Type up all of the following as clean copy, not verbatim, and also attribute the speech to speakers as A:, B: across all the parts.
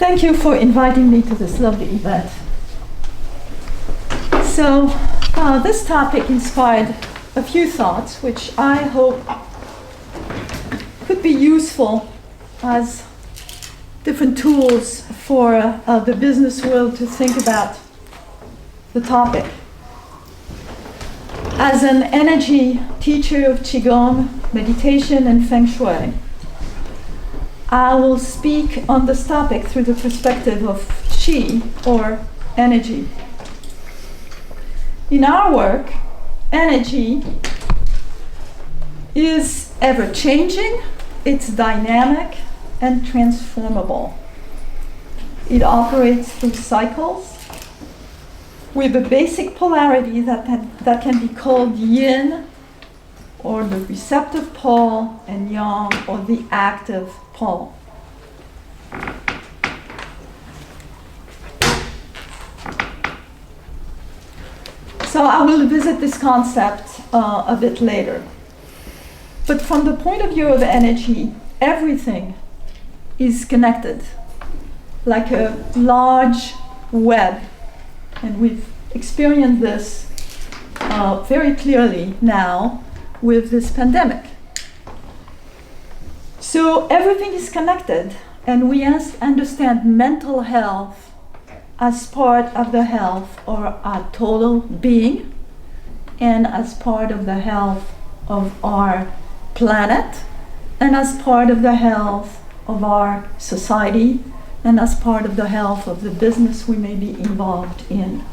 A: Thank you for inviting me to this lovely event. So, this topic inspired a few thoughts which I hope could be useful as different tools for the business world to think about the topic. As an energy teacher of Qigong, meditation, and Feng Shui, I will speak on this topic through the perspective of Qi, or energy. In our work, energy is ever-changing, it's dynamic and transformable. It operates through cycles with a basic polarity that can be called yin, or the receptive pole, and yang, or the active pole. So I will visit this concept a bit later. But from the point of view of energy, everything is connected, like a large web. And we've experienced this very clearly now with this pandemic. So everything is connected, and we understand mental health as part of the health of our total being, and as part of the health of our planet, and as part of the health of our society, and as part of the health of the business we may be involved in.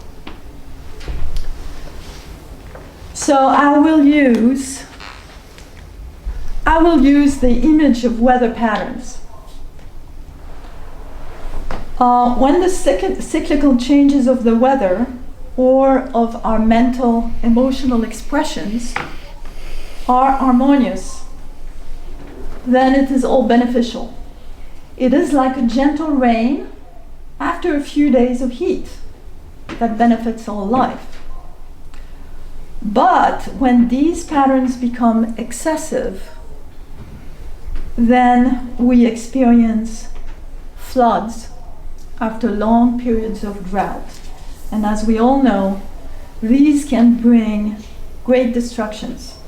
A: So I will use the image of weather patterns. When the cyclical changes of the weather or of our mental, emotional expressions are harmonious, then it is all beneficial. It is like a gentle rain after a few days of heat that benefits all life. But when these patterns become excessive, then we experience floods after long periods of drought. And as we all know, these can bring great destructions.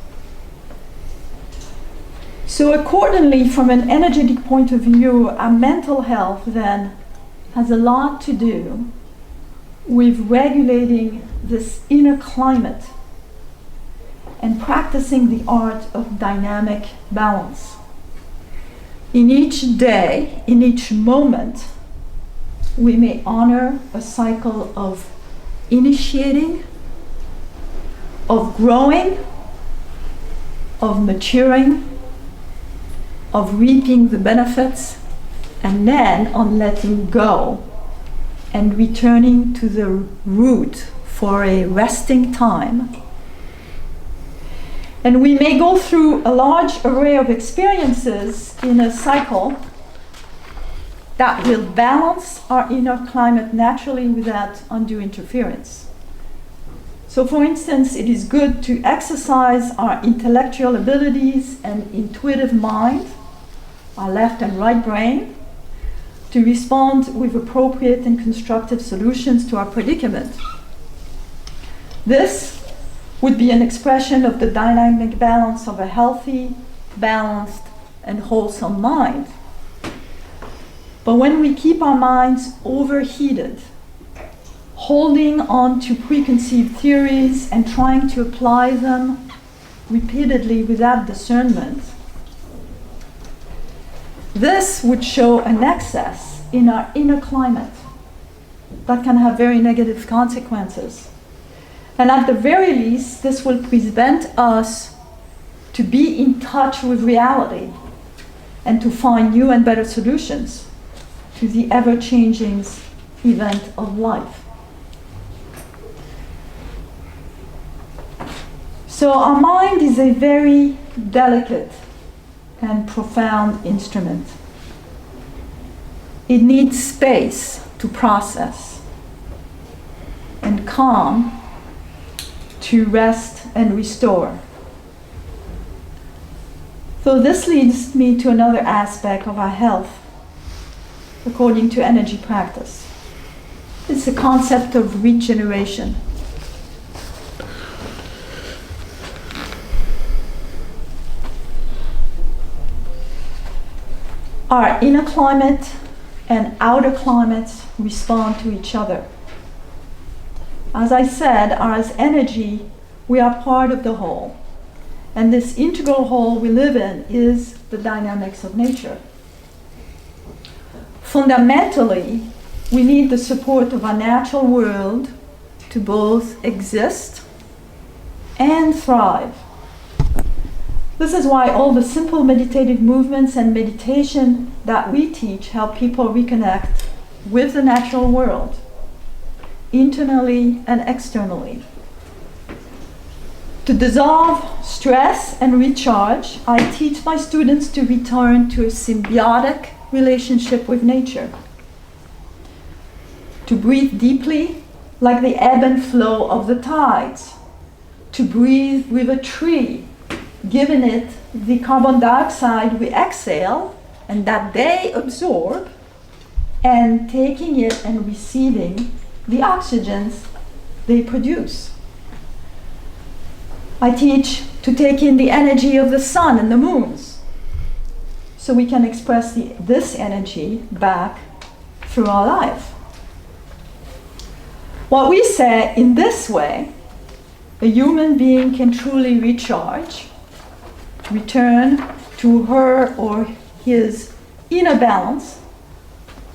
A: So accordingly, from an energetic point of view, our mental health then has a lot to do with regulating this inner climate and practicing the art of dynamic balance. In each day, in each moment, we may honor a cycle of initiating, of growing, of maturing, of reaping the benefits, and then on letting go and returning to the root for a resting time. And we may go through a large array of experiences in a cycle that will balance our inner climate naturally without undue interference. So for instance, it is good to exercise our intellectual abilities and intuitive mind, our left and right brain, to respond with appropriate and constructive solutions to our predicament. This would be an expression of the dynamic balance of a healthy, balanced, and wholesome mind. But when we keep our minds overheated, holding on to preconceived theories and trying to apply them repeatedly without discernment, this would show an excess in our inner climate that can have very negative consequences. And at the very least, this will prevent us to be in touch with reality and to find new and better solutions to the ever-changing event of life. So our mind is a very delicate and profound instrument. It needs space to process and calm to rest and restore. So this leads me to another aspect of our health. according to energy practice. It's the concept of regeneration. Our inner climate and outer climates respond to each other. As I said, as energy, we are part of the whole. And this integral whole we live in is the dynamics of nature. Fundamentally, we need the support of our natural world to both exist and thrive. This is why all the simple meditative movements and meditation that we teach help people reconnect with the natural world, internally and externally. To dissolve stress and recharge, I teach my students to return to a symbiotic relationship with nature. To breathe deeply, like the ebb and flow of the tides. To breathe with a tree, giving it the carbon dioxide we exhale and that they absorb, and taking it and receiving the oxygens they produce. I teach to take in the energy of the sun and the moons so we can express this energy back through our life. What we say in this way, a human being can truly recharge, return to her or his inner balance,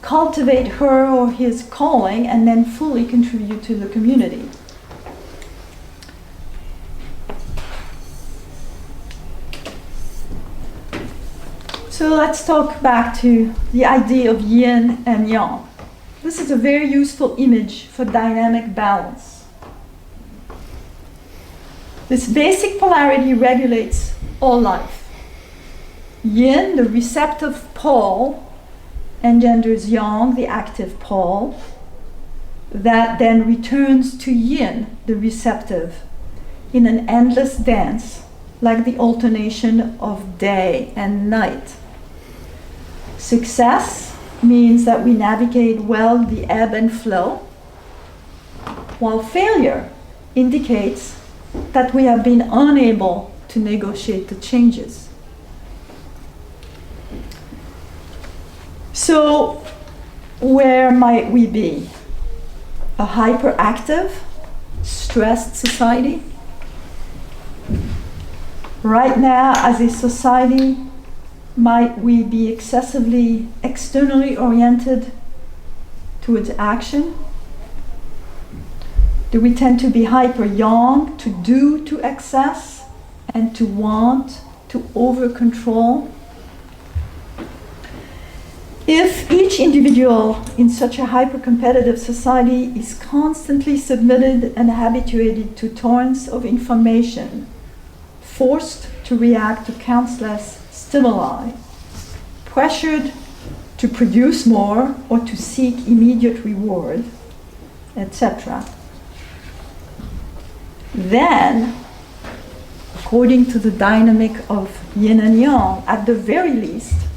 A: cultivate her or his calling, and then fully contribute to the community. So let's talk back to the idea of yin and yang. This is a very useful image for dynamic balance. This basic polarity regulates all life. Yin, the receptive pole, engenders yang, the active pole, that then returns to yin, the receptive, in an endless dance, like the alternation of day and night. Success means that we navigate well the ebb and flow, while failure indicates that we have been unable to negotiate the changes. So, where might we be? A hyperactive, stressed society? Right now, as a society, might we be excessively externally oriented towards action? Do we tend to be hyper yang, to do to excess, and to want to over control? If each individual in such a hyper-competitive society is constantly submitted and habituated to torrents of information, forced to react to countless stimuli, pressured to produce more or to seek immediate reward, etc., then, according to the dynamic of yin and yang, at the very least,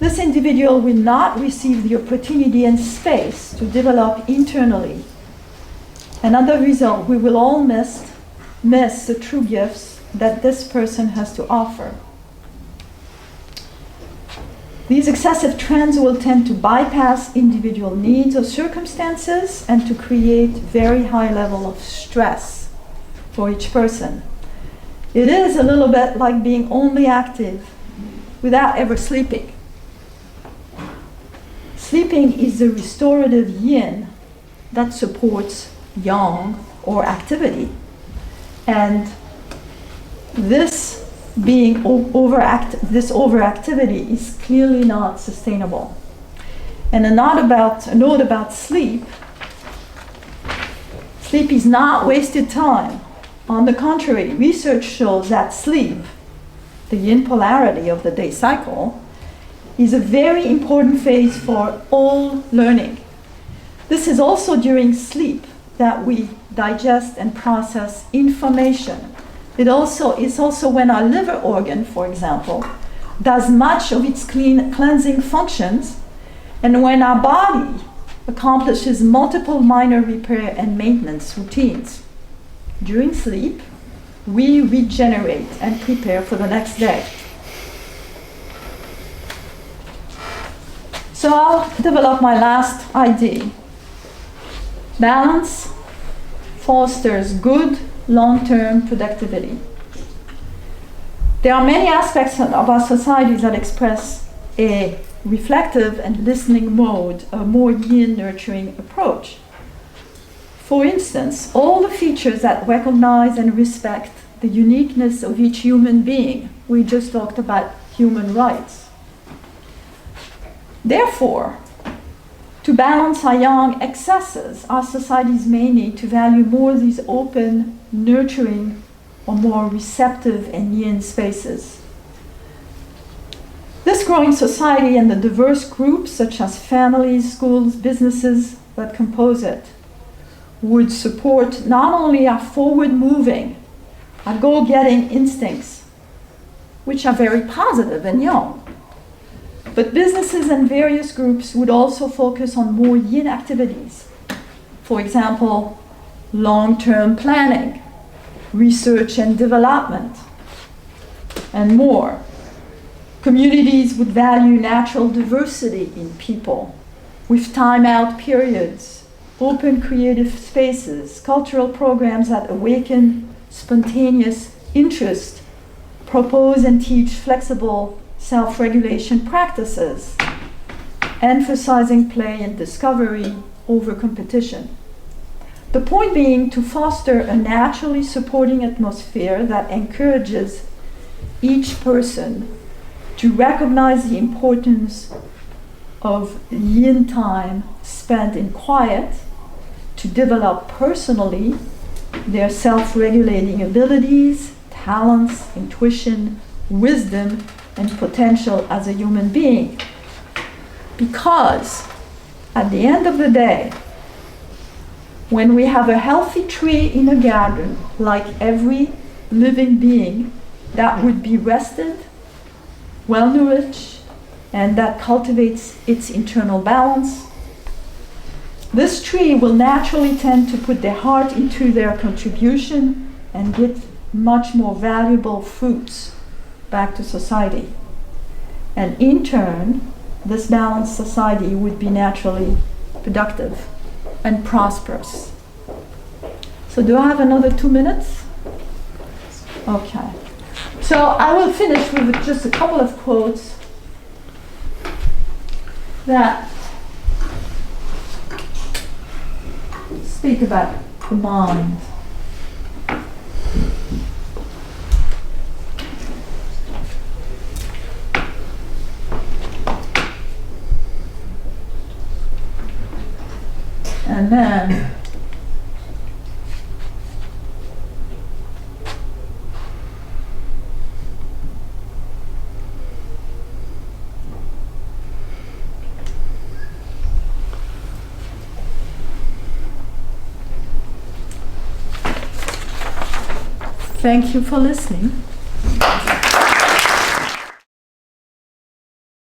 A: this individual will not receive the opportunity and space to develop internally. And as a result, we will all miss the true gifts that this person has to offer. These excessive trends will tend to bypass individual needs or circumstances and to create very high level of stress for each person. It is a little bit like being only active without ever sleeping. Sleeping is the restorative yin that supports yang or activity. And this overactivity is clearly not sustainable. And a note about sleep. Sleep is not wasted time. On the contrary, research shows that sleep, the yin polarity of the day cycle, is a very important phase for all learning. This is also during sleep that we digest and process information. It's also when our liver organ, for example, does much of its cleansing functions And when our body accomplishes multiple minor repair and maintenance routines during sleep, we regenerate and prepare for the next day. So I'll develop my last idea. Balance fosters good long-term productivity. There are many aspects of our societies that express a reflective and listening mode, a more yin nurturing approach. For instance, all the features that recognize and respect the uniqueness of each human being. We just talked about human rights. Therefore, to balance our yang excesses, our societies may need to value more these open, nurturing, or more receptive and yin spaces. This growing society and the diverse groups, such as families, schools, businesses that compose it, would support not only our forward-moving, our goal-getting instincts, which are very positive and yang, but businesses and various groups would also focus on more yin activities. For example, long-term planning, research and development, and more. Communities would value natural diversity in people, with time-out periods, open creative spaces, cultural programs that awaken spontaneous interest, propose and teach flexible self-regulation practices, emphasizing play and discovery over competition. The point being to foster a naturally supporting atmosphere that encourages each person to recognize the importance of yin time spent in quiet, to develop personally their self-regulating abilities, talents, intuition, wisdom, and potential as a human being. Because at the end of the day, when we have a healthy tree in a garden, like every living being that would be rested, well-nourished, and that cultivates its internal balance, this tree will naturally tend to put their heart into their contribution and get much more valuable fruits back to society. And in turn, this balanced society would be naturally productive and prosperous. So do I have another 2 minutes? Okay. So I will finish with just a couple of quotes that speak about the mind. And then thank you for listening.